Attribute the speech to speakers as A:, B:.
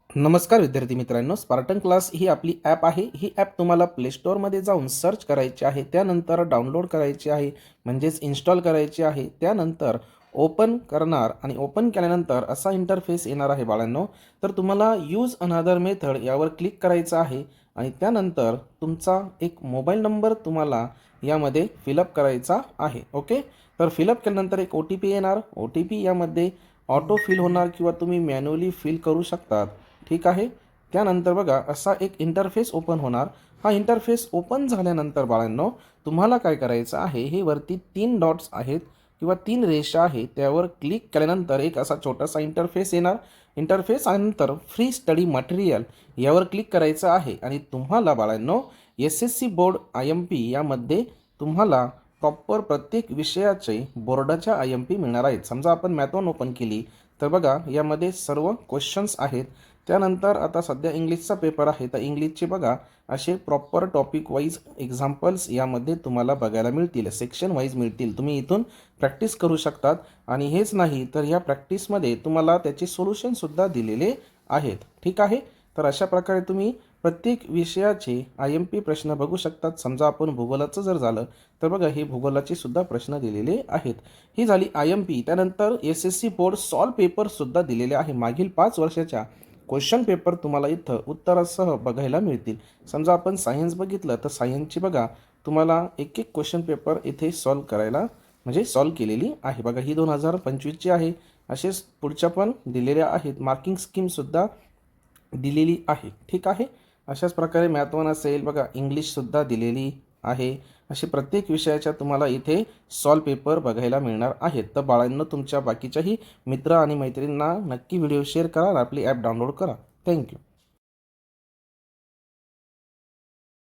A: नमस्कार विद्यार्थी मित्रांनो, स्पार्टन क्लास ही आपली ॲप आहे. ही ॲप तुम्हाला प्ले स्टोअरमध्ये जाऊन सर्च करायची आहे, त्यानंतर डाउनलोड करायची आहे, म्हणजेच इन्स्टॉल करायची आहे. त्यानंतर ओपन करणार आणि ओपन केल्यानंतर असा इंटरफेस येणार आहे बाळांनो. तर तुम्हाला यूज अनदर मेथड यावर क्लिक करायचं आहे आणि त्यानंतर तुमचा एक मोबाईल नंबर तुम्हाला यामध्ये फिलअप करायचा आहे. ओके, तर फिलअप केल्यानंतर एक OTP येणार. OTP यामध्ये ऑटो फिल होणार किंवा तुम्ही मॅन्युअली फिल करू शकतात. ठीक आहे. त्यानंतर बघा असा एक इंटरफेस ओपन होणार. हा इंटरफेस ओपन झाल्यानंतर बाळांनो, तुम्हाला काय करायचं आहे, हे वरती 3 डॉट्स आहेत किंवा 3 रेषा आहेत, त्यावर क्लिक केल्यानंतर एक असा छोटासा इंटरफेस येणार. इंटरफेस आल्यानंतर फ्री स्टडी मटेरियल यावर क्लिक करायचं आहे आणि तुम्हाला बाळांनो SSC बोर्ड IMP यामध्ये तुम्हाला प्रॉपर प्रत्येक विषयाचे बोर्डाच्या IMP मिळणार आहेत. समजा आपण मॅथ 1 ओपन केली तर बघा यामध्ये सर्व क्वेश्चन्स आहेत. त्यानंतर आता सध्या इंग्लिशचा पेपर आहे, तर इंग्लिशचे बघा असे प्रॉपर टॉपिक वाईज एक्झाम्पल्स यामध्ये तुम्हाला बघायला मिळतील, सेक्शन वाईज मिळतील. तुम्ही इथून प्रॅक्टिस करू शकतात आणि हेच नाही तर या प्रॅक्टिसमध्ये तुम्हाला त्याचे सोल्युशनसुद्धा दिलेले आहेत. ठीक आहे. तर अशा प्रकारे तुम्ही प्रत्येक विषयाचे IMP प्रश्न बघू शकतात. समजा आपण भूगोलाचं जर झालं तर बघा हे भूगोलाचे सुद्धा प्रश्न दिलेले आहेत. ही झाली IMP. त्यानंतर SSC बोर्ड सॉल्व पेपरसुद्धा दिलेले आहे. मागील 5 वर्षाच्या क्वेश्चन पेपर तुम्हाला इथं उत्तरासह बघायला मिळतील. समजा आपण सायन्स बघितलं तर सायन्सची बघा तुम्हाला एक एक क्वेश्चन पेपर इथे सॉल्व करायला म्हणजे सॉल्व केलेली आहे. बघा ही 2025ची आहे. असेच पुढच्या पण दिलेल्या आहेत. मार्किंग स्कीमसुद्धा दिलेली आहे. ठीक आहे. अशाच प्रकारे मॅथ 1 असेल बघा, इंग्लिशसुद्धा दिलेली आहे. असे प्रत्येक विषयाच्या तुम्हाला इथे सॉल्व पेपर बघायला मिळणार आहेत. तर बाळांनो, तुमच्या बाकीच्याही मित्र आणि मैत्रिणींना नक्की व्हिडिओ शेअर करा आणि आपली ॲप डाउनलोड करा. थँक्यू.